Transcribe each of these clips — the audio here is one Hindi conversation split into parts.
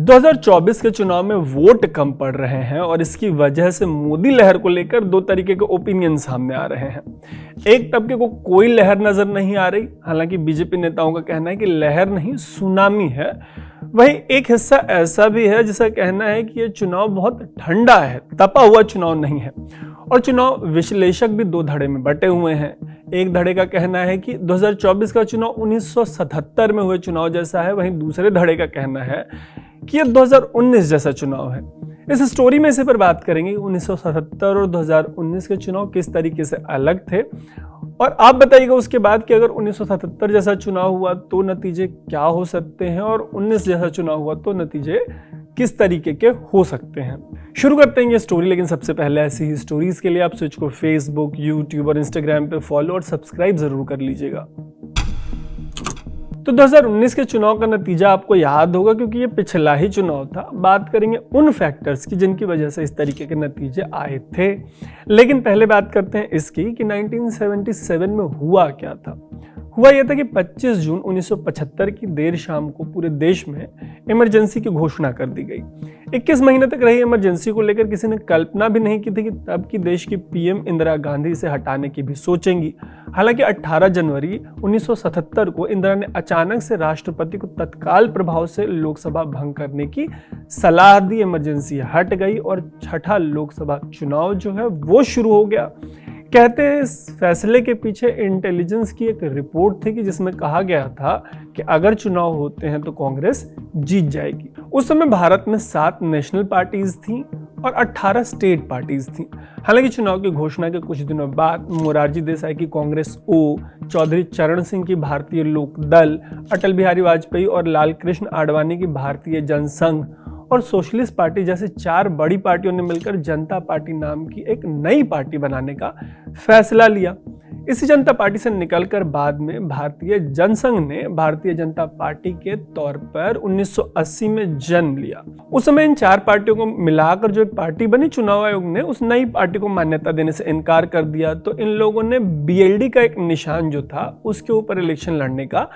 2024 के चुनाव में वोट कम पड़ रहे हैं और इसकी वजह से मोदी लहर को लेकर दो तरीके के ओपिनियन सामने आ रहे हैं। एक तबके को कोई लहर नजर नहीं आ रही, हालांकि बीजेपी नेताओं का कहना है कि लहर नहीं सुनामी है। वहीं एक हिस्सा ऐसा भी है जिसका कहना है कि यह चुनाव बहुत ठंडा है, तपा हुआ चुनाव नहीं है। और चुनाव विश्लेषक भी दो धड़े में बटे हुए हैं। एक धड़े का कहना है कि 2024 का चुनाव 1977 में हुए चुनाव जैसा है, वहीं दूसरे धड़े का कहना है कि यह 2019 जैसा चुनाव है। इस स्टोरी में इसी पर बात करेंगे 1977 और 2019 के चुनाव किस तरीके से अलग थे, और आप बताइएगा उसके बाद कि अगर 1977 जैसा चुनाव हुआ तो नतीजे क्या हो सकते हैं और 19 जैसा चुनाव हुआ तो नतीजे किस तरीके के हो सकते हैं। शुरू करते हैं ये स्टोरी, लेकिन सबसे पहले ऐसी ही स्टोरीज के लिए आप स्विच को फेसबुक, यूट्यूब और इंस्टाग्राम पे फॉलो और सब्सक्राइब जरूर कर लीजिएगा। तो 2019 के चुनाव का नतीजा आपको याद होगा क्योंकि ये पिछला ही चुनाव था। बात करेंगे उन फैक्टर्स की जिनकी वजह से इस तरीके के नतीजे आए थे, लेकिन पहले बात करते हैं इसकी कि 1977 में हुआ क्या था। हुआ यह था कि 25 जून 1975 की देर शाम को पूरे देश में इमरजेंसी की घोषणा कर दी गई। 21 महीने तक रही इमरजेंसी को लेकर किसी ने कल्पना भी नहीं की थी कि तब की देश की पीएम इंदिरा गांधी इसे हटाने की भी सोचेंगी। हालांकि 18 जनवरी 1977 को इंदिरा ने अचानक से राष्ट्रपति को तत्काल प्रभाव से लोकसभा भंग करने की सलाह दी। इमरजेंसी हट गई और छठा लोकसभा चुनाव जो है वो शुरू हो गया। कहते हैं इस फैसले के पीछे इंटेलिजेंस की एक रिपोर्ट थी कि जिसमें कहा गया था कि अगर चुनाव होते हैं तो कांग्रेस जीत जाएगी। उस समय भारत में 7 नेशनल पार्टीज थीं और 18 स्टेट पार्टीज थीं। हालांकि चुनाव की घोषणा के कुछ दिनों बाद मोरारजी देसाई की कांग्रेस ओ, चौधरी चरण सिंह की भारतीय लोक दल, अटल बिहारी वाजपेयी और लाल कृष्ण आडवाणी की भारतीय जनसंघ और सोशलिस्ट पार्टी जैसे 4 बड़ी पार्टियों ने मिलकर जनता पार्टी नाम की एक नई पार्टी बनाने का फैसला लिया। इसी जनता पार्टी से निकलकर बाद में भारतीय जनसंघ ने भारतीय जनता पार्टी के तौर पर 1980 में जन्म लिया। उस समय इन 4 पार्टियों को मिलाकर जो एक पार्टी बनी, चुनाव आयोग ने उस नई पार्टी को मान्यता देने से इनकार कर दिया। तो इन लोगों ने बीएलडी का एक निशान जो था उसके ऊपर इलेक्शन लड़ने का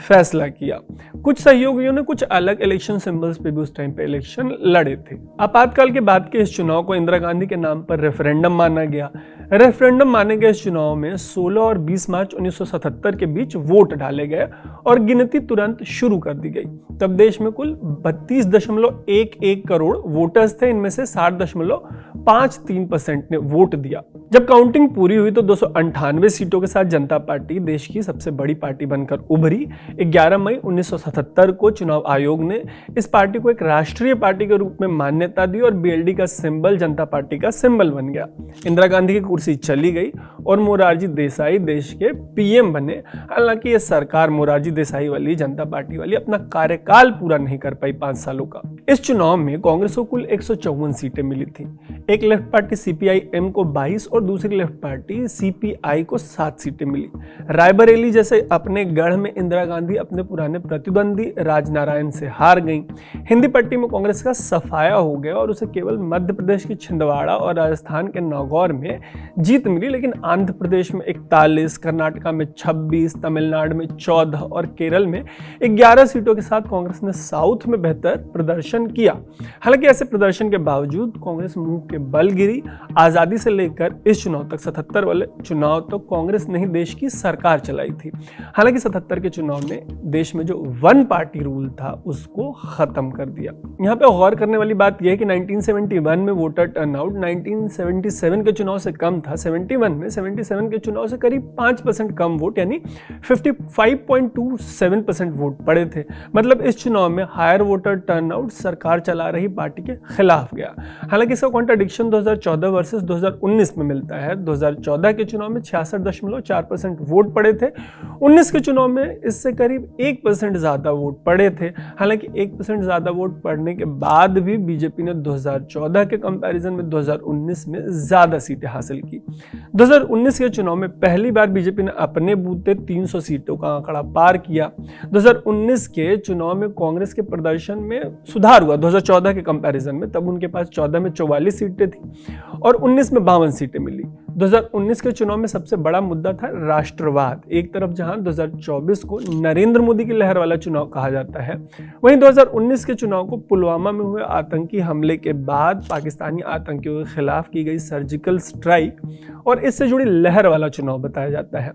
फैसला किया। कुछ सहयोगियों ने कुछ अलग इलेक्शन सिंबल्स पे भी उस टाइम पे इलेक्शन लड़े थे। आपातकाल के बाद के इस चुनाव को इंदिरा गांधी के नाम पर रेफरेंडम माना गया। रेफरेंडम माने गए इस चुनाव में 16 और 20 मार्च 1977 के बीच वोट डाले गए और गिनती तुरंत शुरू कर दी गई। तब देश में कुल 32.11 करोड़ वोटर्स थे। इनमें से 60.53% ने वोट दिया। जब काउंटिंग पूरी हुई तो 298 सीटों के साथ जनता पार्टी देश की सबसे बड़ी पार्टी बनकर उभरी। 11 मई 1977 को चुनाव आयोग ने इस पार्टी को एक राष्ट्रीय पार्टी के रूप में मान्यता दी और बीएलडी का सिंबल जनता पार्टी का सिंबल बन गया। इंदिरा गांधी की कुर्सी चली गई और मोरारजी देसाई देश के पीएम बने। हालांकि ये सरकार मोरारजी देसाई वाली, जनता पार्टी वाली, अपना कार्यकाल पूरा नहीं कर पाई 5 सालों का। इस चुनाव में कांग्रेस को कुल 154 सीटें मिली थी। एक लेफ्ट पार्टी सीपीआई-एम को 22 और दूसरी लेफ्ट पार्टी सीपीआई को 7 सीटें मिली। रायबरेली जैसे अपने गढ़ में इंदिरा गांधी अपने पुराने प्रतिद्वंदी राजनारायण से हार गईं। हिंदी पट्टी में कांग्रेस का सफाया हो गया और उसे केवल मध्य प्रदेश की छिंदवाड़ा और राजस्थान के नागौर में जीत मिली, लेकिन आंध्र प्रदेश में 41, कर्नाटका में 26, तमिलनाडु में 14 और केरल में 11 सीटों के साथ कांग्रेस ने साउथ में बेहतर प्रदर्शन किया। हालांकि ऐसे प्रदर्शन के बावजूद कांग्रेस मुंह के बल गिरी। आजादी से लेकर इस चुनाव तक, 77 वाले चुनाव तो कांग्रेस ने ही देश की सरकार चलाई थी। हालांकि 77 के चुनाव ने देश में जो वन पार्टी रूल था उसको खत्म कर दिया। यहाँ पे गौर करने वाली बात यह है कि 1971 में वोटर टर्नआउट 1977 के चुनाव से कम था। 71 में 77 के चुनाव से करीब 5% कम वोट यानी 55.27% वोट पड़े थे। मतलब इस चुनाव में हायर वोटर टर्नआउट सरकार चला रही पार्टी के खिलाफ गया। हालांकि इसका कॉन्ट्राडिक्शन 2014 वर्सेस 2019 में मिलता है। 2014 के चुनाव में 66.4% वोट पड़े थे। 19 के चुनाव में इससे करीब 1% ज्यादा वोट पड़े थे। हालांकि 1% ज्यादा वोट पड़ने के बाद भी बीजेपी ने 2014 के कंपैरिजन में 2019 में ज्यादा सीटें हासिल की। 2019 के चुनाव में पहली बार बीजेपी ने अपने बूते 300 सीटों का आंकड़ा पार किया। 2019 के चुनाव में कांग्रेस के प्रदर्शन में सुधार हुआ 2014 के कंपैरिजन में। तब उनके पास 14 में 44 सीटें थी और 19 में 52 सीटें मिली। 2019 के चुनाव में सबसे बड़ा मुद्दा था राष्ट्रवाद। एक तरफ जहां 2024 को नरेंद्र मोदी की लहर वाला चुनाव कहा जाता है, वहीं 2019 के चुनाव को पुलवामा में हुए आतंकी हमले के बाद पाकिस्तानी आतंकियों के खिलाफ की गई सर्जिकल स्ट्राइक और इससे जुड़ी लहर वाला चुनाव बताया जाता है।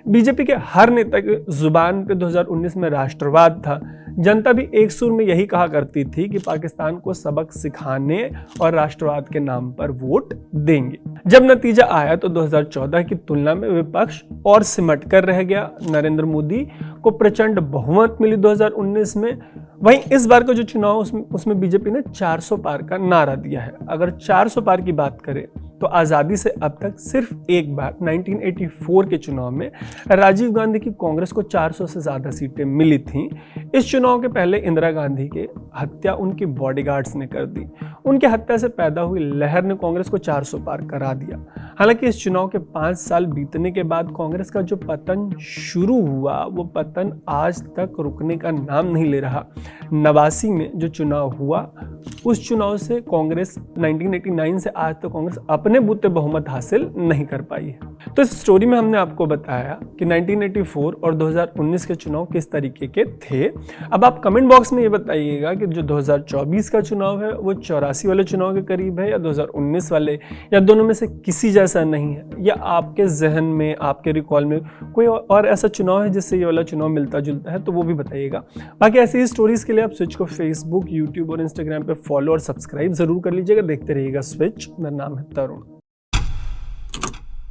बीजेपी के हर नेता की जुबान पे 2019 में राष्ट्रवाद था। जनता भी एक सुर में यही कहा करती थी कि पाकिस्तान को सबक सिखाने और राष्ट्रवाद के नाम पर वोट देंगे। जब नतीजा आया तो 2014 की तुलना में विपक्ष और सिमट कर रह गया। नरेंद्र मोदी को प्रचंड बहुमत मिली 2019 में। वहीं इस बार का जो चुनाव उसमें बीजेपी ने 400 पार का नारा दिया है। अगर 400 पार की बात करें तो आज़ादी से अब तक सिर्फ एक बार 1984 के चुनाव में राजीव गांधी की कांग्रेस को 400 से ज़्यादा सीटें मिली थीं। इस चुनाव के पहले इंदिरा गांधी की हत्या उनके बॉडीगार्ड्स ने कर दी। उनकी हत्या से पैदा हुई लहर ने कांग्रेस को 400 पार करा दिया। हालांकि इस चुनाव के 5 साल बीतने के बाद कांग्रेस का जो पतन शुरू हुआ वो पतन आज तक रुकने का नाम नहीं ले रहा। 89 में जो चुनाव हुआ उस चुनाव से कांग्रेस 1989 से आज तक कांग्रेस अपने बूते बहुमत हासिल नहीं कर पाई है। तो इस स्टोरी में हमने आपको बताया कि 1984 और 2019 के चुनाव किस तरीके के थे। अब आप कमेंट बॉक्स में ये बताइएगा कि जो 2024 का चुनाव है वो 84 वाले चुनाव के करीब है या 2019 वाले, या दोनों में से किसी जैसा नहीं है, या आपके जहन में आपके रिकॉल में कोई और ऐसा चुनाव है जिससे ये वाला चुनाव मिलता जुलता है, तो वो भी बताइएगा। बाकी ऐसी ही स्टोरीज के लिए आप स्विच को फेसबुक, यूट्यूब और इंस्टाग्राम पे फॉलो और सब्सक्राइब जरूर कर लीजिएगा। देखते रहिएगा स्विच। मेरा नाम है तरुण।